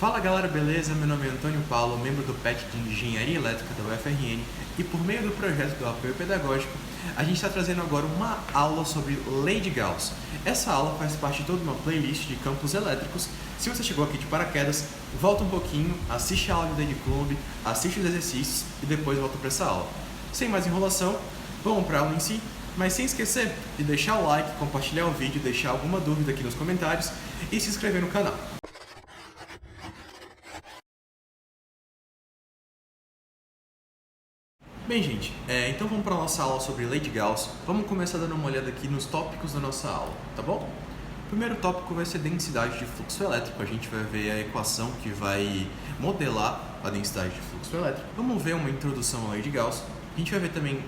Fala galera, beleza? Meu nome é Antônio Paulo, membro do PET de Engenharia Elétrica da UFRN, e por meio do projeto do apoio pedagógico, a gente está trazendo agora uma aula sobre Lei de Gauss. Essa aula faz parte de toda uma playlist de campos elétricos. Se você chegou aqui de paraquedas, volta um pouquinho, assiste a aula do Day Club, assiste os exercícios e depois volta para essa aula. Sem mais enrolação, vamos para a aula em si, mas sem esquecer de deixar o like, compartilhar o vídeo, deixar alguma dúvida aqui nos comentários e se inscrever no canal. Bem, gente, então vamos para a nossa aula sobre Lei de Gauss. Vamos começar dando uma olhada aqui nos tópicos da nossa aula, tá bom? O primeiro tópico vai ser densidade de fluxo elétrico. A gente vai ver a equação que vai modelar a densidade de fluxo elétrico. Vamos ver uma introdução à Lei de Gauss. A gente vai ver também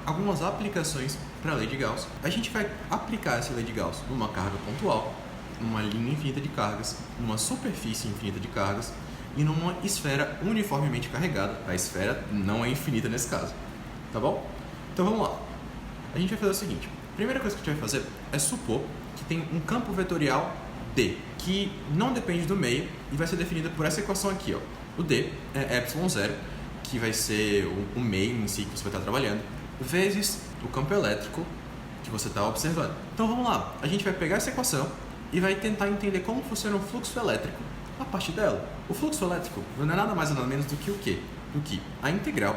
algumas aplicações para a Lei de Gauss. A gente vai aplicar essa Lei de Gauss numa carga pontual, numa linha infinita de cargas, numa superfície infinita de cargas, e numa esfera uniformemente carregada. A esfera não é infinita nesse caso, tá bom? Então vamos lá. A gente vai fazer o seguinte. A primeira coisa que a gente vai fazer é supor que tem um campo vetorial D, que não depende do meio e vai ser definido por essa equação aqui, ó. O D é ε0, que vai ser o meio em si que você vai estar trabalhando, vezes o campo elétrico que você está observando. Então vamos lá. A gente vai pegar essa equação e vai tentar entender como funciona o fluxo elétrico a partir dela. O fluxo elétrico não é nada mais ou nada menos do que o quê? Do que a integral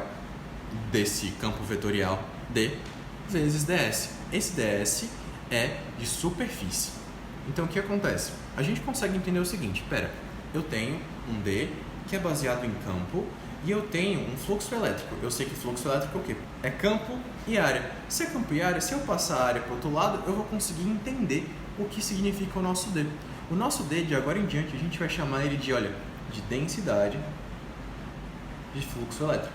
desse campo vetorial D vezes ds. Esse ds é de superfície. Então o que acontece? A gente consegue entender o seguinte, eu tenho um D que é baseado em campo e eu tenho um fluxo elétrico. Eu sei que fluxo elétrico é o quê? É campo e área. Se é campo e área, se eu passar a área para o outro lado, eu vou conseguir entender o que significa o nosso D. O nosso D, de agora em diante, a gente vai chamar ele de densidade de fluxo elétrico.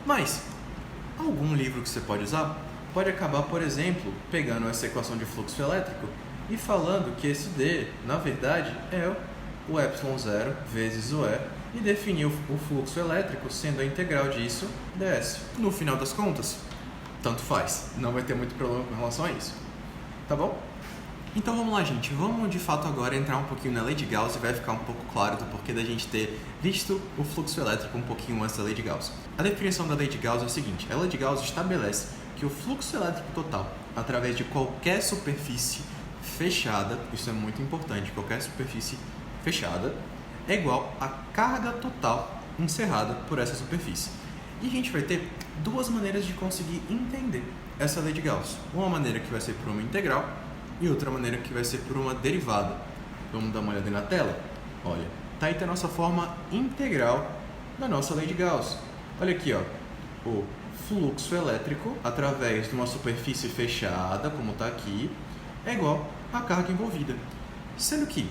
Mas, algum livro que você pode usar pode acabar, por exemplo, pegando essa equação de fluxo elétrico e falando que esse D, na verdade, é o ε0 vezes o E e definir o fluxo elétrico sendo a integral disso, ds. No final das contas, tanto faz. Não vai ter muito problema com relação a isso. Tá bom? Então vamos lá, gente. Vamos de fato agora entrar um pouquinho na Lei de Gauss e vai ficar um pouco claro do porquê da gente ter visto o fluxo elétrico um pouquinho antes da Lei de Gauss. A definição da Lei de Gauss é o seguinte: a Lei de Gauss estabelece que o fluxo elétrico total, através de qualquer superfície fechada, isso é muito importante, qualquer superfície fechada, é igual à carga total encerrada por essa superfície. E a gente vai ter duas maneiras de conseguir entender essa Lei de Gauss. Uma maneira que vai ser por uma integral e outra maneira que vai ser por uma derivada. Vamos dar uma olhada aí na tela? Olha, tá aí a nossa forma integral da nossa Lei de Gauss. Olha aqui, ó, o fluxo elétrico através de uma superfície fechada, como está aqui, é igual à carga envolvida. Sendo que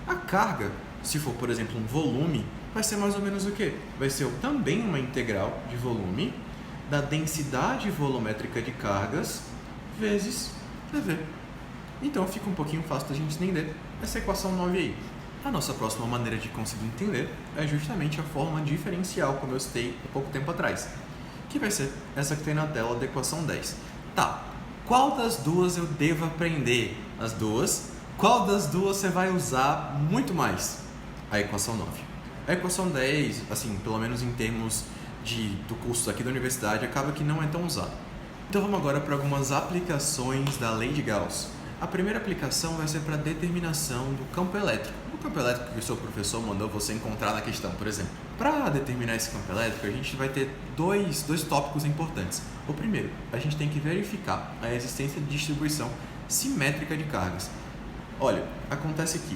a carga, se for, por exemplo, um volume, vai ser mais ou menos o quê? Vai ser também uma integral de volume da densidade volumétrica de cargas vezes dV. Então fica um pouquinho fácil da gente entender essa equação 9 aí. A nossa próxima maneira de conseguir entender é justamente a forma diferencial, como eu citei há pouco tempo atrás, que vai ser essa que tem na tela da equação 10. Tá, qual das duas eu devo aprender? As duas. Qual das duas você vai usar muito mais? A equação 9. A equação 10, assim, pelo menos em termos do curso aqui da universidade, acaba que não é tão usada. Então vamos agora para algumas aplicações da Lei de Gauss. A primeira aplicação vai ser para a determinação do campo elétrico. O campo elétrico que o seu professor mandou você encontrar na questão, por exemplo. Para determinar esse campo elétrico, a gente vai ter dois tópicos importantes. O primeiro, a gente tem que verificar a existência de distribuição simétrica de cargas. Olha, acontece que,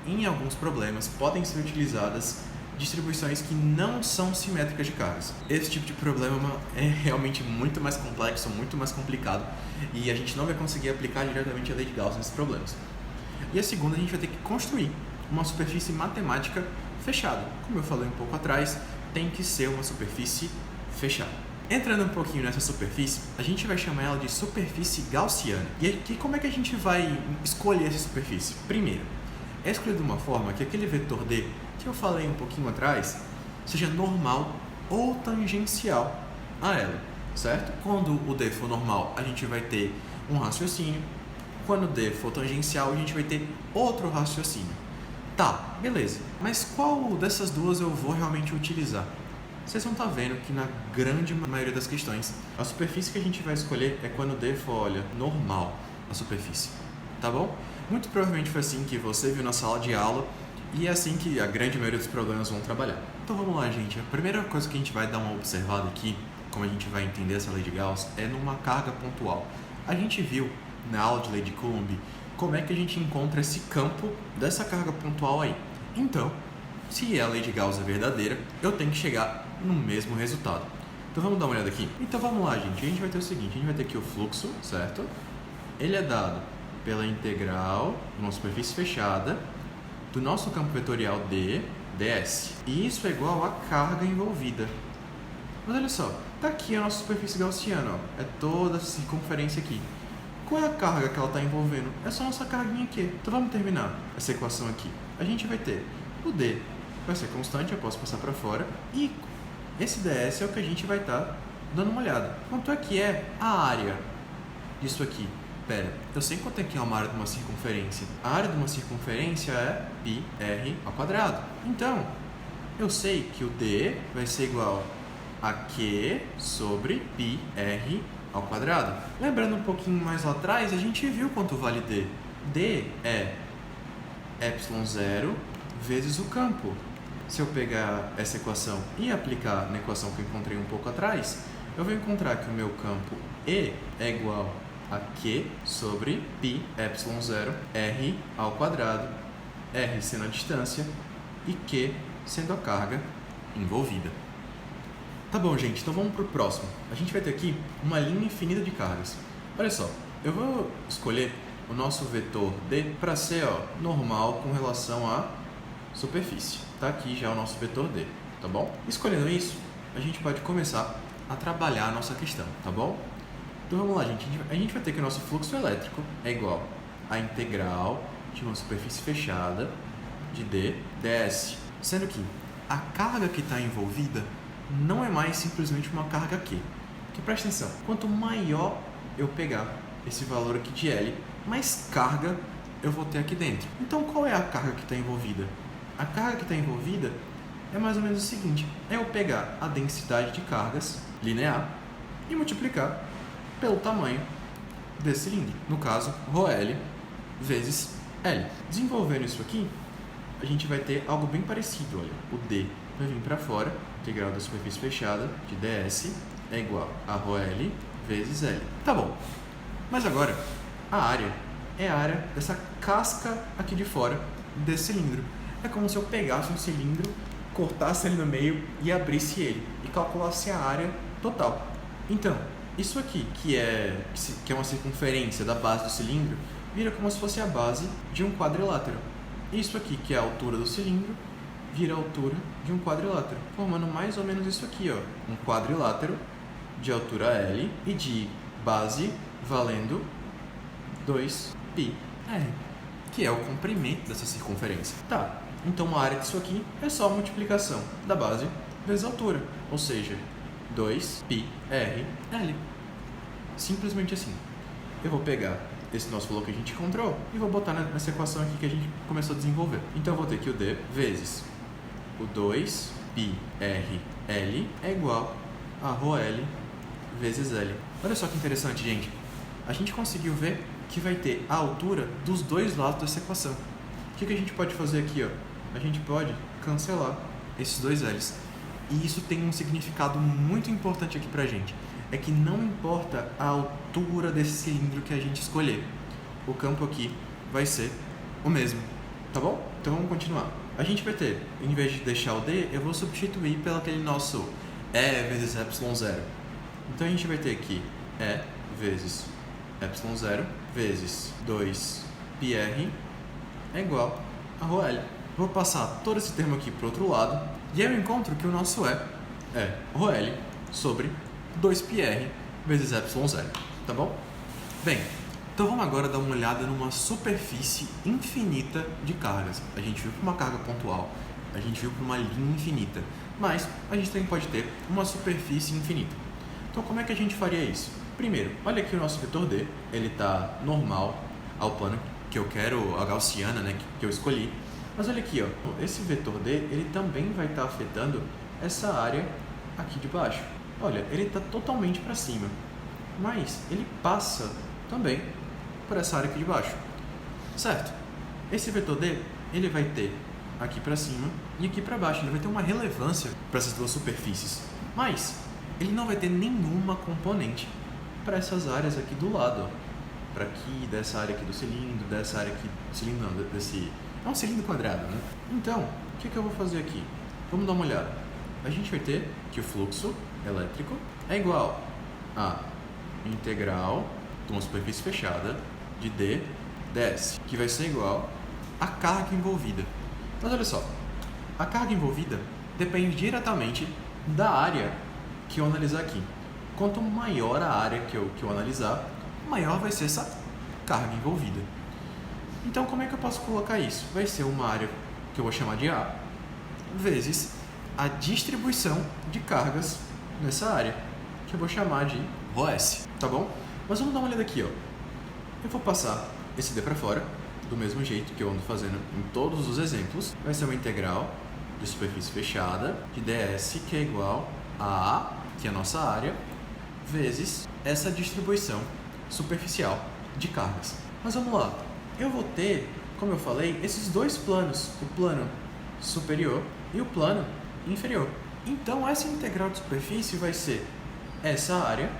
em alguns problemas, podem ser utilizadas distribuições que não são simétricas de cargas. Esse tipo de problema é realmente muito mais complexo, muito mais complicado, e a gente não vai conseguir aplicar diretamente a Lei de Gauss nesses problemas. E a segunda, a gente vai ter que construir uma superfície matemática fechada. Como eu falei um pouco atrás, tem que ser uma superfície fechada. Entrando um pouquinho nessa superfície, a gente vai chamar ela de superfície gaussiana. E aqui, como é que a gente vai escolher essa superfície? Primeiro, é escolher de uma forma que aquele vetor D, que eu falei um pouquinho atrás, seja normal ou tangencial a ela, certo? Quando o D for normal, a gente vai ter um raciocínio. Quando o D for tangencial, a gente vai ter outro raciocínio. Tá, beleza. Mas qual dessas duas eu vou realmente utilizar? Vocês vão estar vendo que na grande maioria das questões, a superfície que a gente vai escolher é quando o D for, olha, normal a superfície, tá bom? Muito provavelmente foi assim que você viu na sala de aula e é assim que a grande maioria dos problemas vão trabalhar. Então vamos lá, gente. A primeira coisa que a gente vai dar uma observada aqui, como a gente vai entender essa lei de Gauss, é numa carga pontual. A gente viu na aula de lei de Coulomb como é que a gente encontra esse campo dessa carga pontual aí. Então, se a lei de Gauss é verdadeira, eu tenho que chegar no mesmo resultado. Então vamos dar uma olhada aqui? Então vamos lá, gente. A gente vai ter o seguinte, a gente vai ter aqui o fluxo, certo? Ele é dado pela integral de uma superfície fechada do nosso campo vetorial D, ds. E isso é igual à carga envolvida. Mas olha só, tá aqui a nossa superfície gaussiana, ó. É toda essa circunferência aqui. Qual é a carga que ela está envolvendo? É só nossa carguinha aqui. Então vamos terminar essa equação aqui. A gente vai ter o D vai ser constante, eu posso passar para fora. E esse ds é o que a gente vai estar dando uma olhada. Quanto é que é a área disso aqui? Pera, eu sei quanto é que é uma área de uma circunferência. A área de uma circunferência é πr ao quadrado. Então, eu sei que o D vai ser igual a Q sobre πr ao quadrado. Lembrando um pouquinho mais lá atrás, a gente viu quanto vale D. D é ε0 vezes o campo. Se eu pegar essa equação e aplicar na equação que eu encontrei um pouco atrás, eu vou encontrar que o meu campo E é igual a Q sobre π ε0 r ao quadrado, r sendo a distância e Q sendo a carga envolvida. Tá bom, gente, então vamos para o próximo. A gente vai ter aqui uma linha infinita de cargas. Olha só, eu vou escolher o nosso vetor D para ser normal com relação à superfície. Tá aqui já o nosso vetor D, tá bom? Escolhendo isso, a gente pode começar a trabalhar a nossa questão, tá bom? Então vamos lá, gente. A gente vai ter que o nosso fluxo elétrico é igual à integral de uma superfície fechada de D, ds. Sendo que a carga que está envolvida não é mais simplesmente uma carga Q. Porque presta atenção, quanto maior eu pegar esse valor aqui de L, mais carga eu vou ter aqui dentro. Então qual é a carga que está envolvida? A carga que está envolvida é mais ou menos o seguinte, é eu pegar a densidade de cargas linear e multiplicar pelo tamanho desse cilindro. No caso, ρL vezes L. Desenvolvendo isso aqui, a gente vai ter algo bem parecido. Olha, o D vai vir para fora, integral da superfície fechada de ds é igual a ρL vezes L. Tá bom, mas agora a área é a área dessa casca aqui de fora desse cilindro. É como se eu pegasse um cilindro, cortasse ele no meio e abrisse ele e calculasse a área total. Então, isso aqui, que é uma circunferência da base do cilindro, vira como se fosse a base de um quadrilátero. Isso aqui, que é a altura do cilindro, vira a altura de um quadrilátero, formando mais ou menos isso aqui, ó, um quadrilátero de altura L e de base valendo 2πr, que é o comprimento dessa circunferência. Tá, então a área disso aqui é só a multiplicação da base vezes a altura, ou seja, 2πrl. Simplesmente assim. Eu vou pegar esse nosso valor que a gente encontrou e vou botar nessa equação aqui que a gente começou a desenvolver. Então eu vou ter que o D vezes o 2πrl é igual a ρl vezes L. Olha só que interessante, gente. A gente conseguiu ver que vai ter a altura dos dois lados dessa equação. O que a gente pode fazer aqui? A gente pode cancelar esses dois L's. E isso tem um significado muito importante aqui pra gente. É que não importa a altura desse cilindro que a gente escolher, o campo aqui vai ser o mesmo, tá bom? Então vamos continuar. A gente vai ter, em vez de deixar o D, eu vou substituir pelo aquele nosso E vezes ε0. Então a gente vai ter aqui E vezes ε0 vezes 2πr é igual a ρl. Vou passar todo esse termo aqui para o outro lado e eu encontro que o nosso E é ρl sobre 2πr vezes ε0, tá bom? Bem, então vamos agora dar uma olhada numa superfície infinita de cargas. A gente viu para uma carga pontual, a gente viu para uma linha infinita, mas a gente também pode ter uma superfície infinita. Então como é que a gente faria isso? Primeiro, olha aqui o nosso vetor D, ele está normal ao plano que eu quero, a gaussiana, né, que eu escolhi. Mas olha aqui, ó, esse vetor D ele também vai estar afetando essa área aqui de baixo. Olha, ele está totalmente para cima, mas ele passa também por essa área aqui de baixo, certo? Esse vetor D ele vai ter aqui para cima e aqui para baixo, ele vai ter uma relevância para essas duas superfícies, mas ele não vai ter nenhuma componente para essas áreas aqui do lado, para aqui, dessa área aqui do cilindro, dessa área aqui, cilindro não, desse... É um cilindro quadrado, né? Então, o que eu vou fazer aqui? Vamos dar uma olhada. A gente vai ter que o fluxo elétrico é igual a integral de uma superfície fechada de D ds, que vai ser igual à carga envolvida. Mas olha só, a carga envolvida depende diretamente da área que eu analisar aqui. Quanto maior a área que eu analisar, maior vai ser essa carga envolvida. Então, como é que eu posso colocar isso? Vai ser uma área que eu vou chamar de A, vezes a distribuição de cargas nessa área, que eu vou chamar de ρS, tá bom? Mas vamos dar uma olhada aqui, ó. Eu vou passar esse D para fora, do mesmo jeito que eu ando fazendo em todos os exemplos. Vai ser uma integral de superfície fechada de ds, que é igual a A, que é a nossa área, vezes essa distribuição superficial de cargas. Mas vamos lá. Eu vou ter, como eu falei, esses dois planos, o plano superior e o plano inferior. Então, essa integral de superfície vai ser essa área,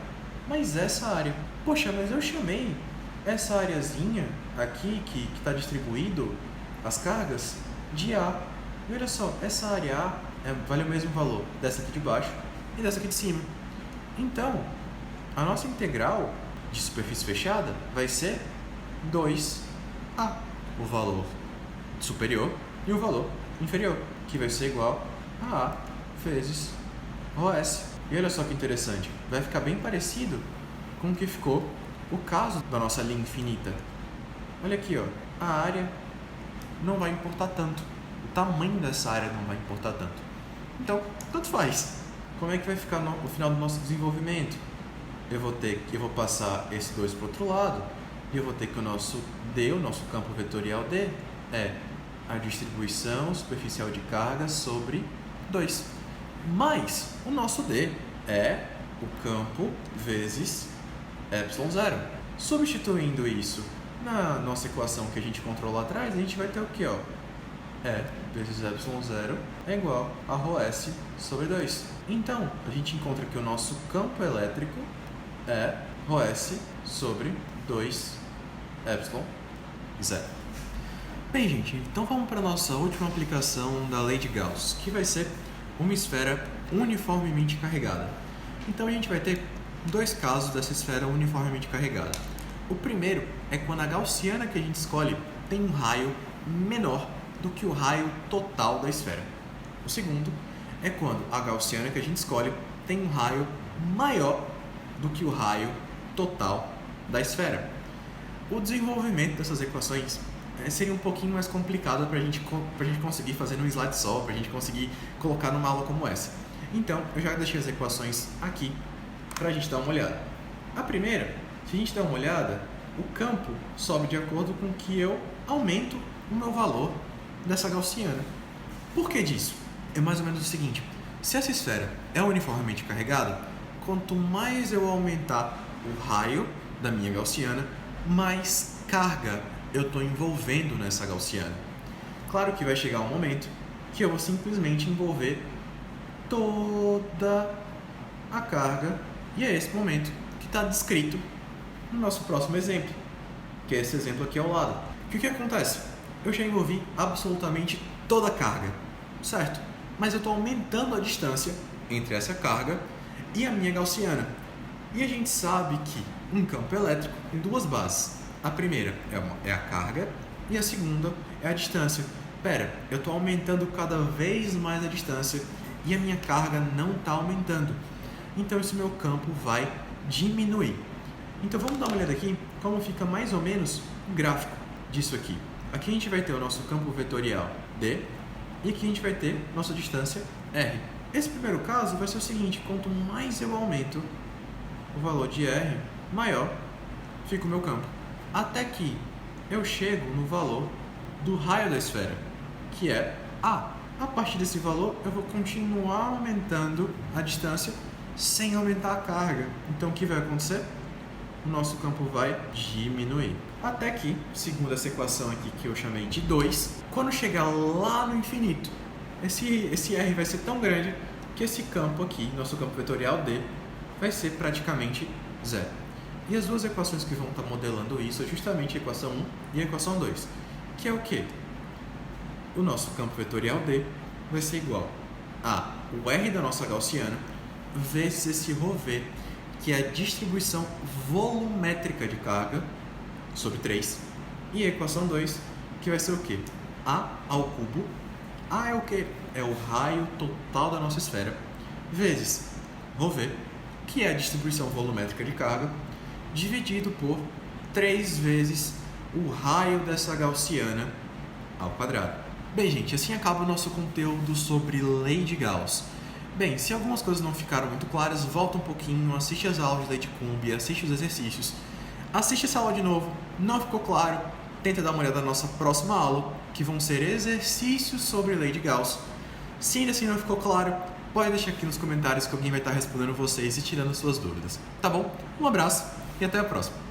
mais essa área. Poxa, mas eu chamei essa areazinha aqui, que está distribuído as cargas, de A. E olha só, essa área A vale o mesmo valor dessa aqui de baixo e dessa aqui de cima. Então, a nossa integral de superfície fechada vai ser 2A, o valor superior e o valor inferior, que vai ser igual a A vezes ρS. E olha só que interessante, vai ficar bem parecido com o que ficou o caso da nossa linha infinita. Olha aqui, ó, a área não vai importar tanto, o tamanho dessa área não vai importar tanto. Então, tanto faz. Como é que vai ficar no final do nosso desenvolvimento? Eu vou passar esse 2 para o outro lado, e eu vou ter que o nosso D, o nosso campo vetorial D, é a distribuição superficial de carga sobre 2. Mas o nosso D é o campo vezes ε0. Substituindo isso na nossa equação que a gente controlou lá atrás, a gente vai ter o que? E vezes ε0 é igual a ρS sobre 2. Então, a gente encontra que o nosso campo elétrico é ρS sobre 2ε0. Bem, gente, então vamos para a nossa última aplicação da lei de Gauss, que vai ser uma esfera uniformemente carregada. Então, a gente vai ter dois casos dessa esfera uniformemente carregada. O primeiro é quando a gaussiana que a gente escolhe tem um raio menor do que o raio total da esfera. O segundo é quando a gaussiana que a gente escolhe tem um raio maior do que o raio total da esfera. O desenvolvimento dessas equações seria um pouquinho mais complicado para a gente conseguir fazer num slide só, para a gente conseguir colocar numa aula como essa. Então, eu já deixei as equações aqui para a gente dar uma olhada. A primeira, se a gente der uma olhada, o campo sobe de acordo com que eu aumento o meu valor dessa gaussiana. Por que disso? É mais ou menos o seguinte: se essa esfera é uniformemente carregada, quanto mais eu aumentar o raio da minha gaussiana, mais carga eu estou envolvendo nessa gaussiana. Claro que vai chegar um momento que eu vou simplesmente envolver toda a carga, e é esse momento que está descrito no nosso próximo exemplo, que é esse exemplo aqui ao lado. O que acontece? Eu já envolvi absolutamente toda a carga, certo? Mas eu estou aumentando a distância entre essa carga e a minha gaussiana. E a gente sabe que um campo elétrico tem duas bases. A primeira é a carga e a segunda é a distância. Pera, eu estou aumentando cada vez mais a distância e a minha carga não está aumentando. Então esse meu campo vai diminuir. Então vamos dar uma olhada aqui como fica mais ou menos o gráfico disso aqui. Aqui a gente vai ter o nosso campo vetorial D e aqui a gente vai ter nossa distância R. Esse primeiro caso vai ser o seguinte: quanto mais eu aumento o valor de R, maior fica o meu campo. Até que eu chego no valor do raio da esfera, que é A. A partir desse valor, eu vou continuar aumentando a distância sem aumentar a carga. Então, o que vai acontecer? O nosso campo vai diminuir. Até que, segundo essa equação aqui que eu chamei de 2, quando chegar lá no infinito, esse R vai ser tão grande que esse campo aqui, nosso campo vetorial D, vai ser praticamente zero. E as duas equações que vão estar modelando isso é justamente a equação 1 e a equação 2, que é o quê? O nosso campo vetorial D vai ser igual a o R da nossa gaussiana vezes esse ρV, que é a distribuição volumétrica de carga sobre 3. E a equação 2, que vai ser o quê? A ao cubo. A é o quê? É o raio total da nossa esfera, vezes ρV, que é a distribuição volumétrica de carga, dividido por 3 vezes o raio dessa gaussiana ao quadrado. Bem, gente, assim acaba o nosso conteúdo sobre lei de Gauss. Bem, se algumas coisas não ficaram muito claras, volta um pouquinho, assiste as aulas de lei de Coulomb, assiste os exercícios. Assiste essa aula de novo, não ficou claro, tenta dar uma olhada na nossa próxima aula, que vão ser exercícios sobre lei de Gauss. Se ainda assim não ficou claro, pode deixar aqui nos comentários que alguém vai estar respondendo vocês e tirando suas dúvidas. Tá bom? Um abraço e até a próxima.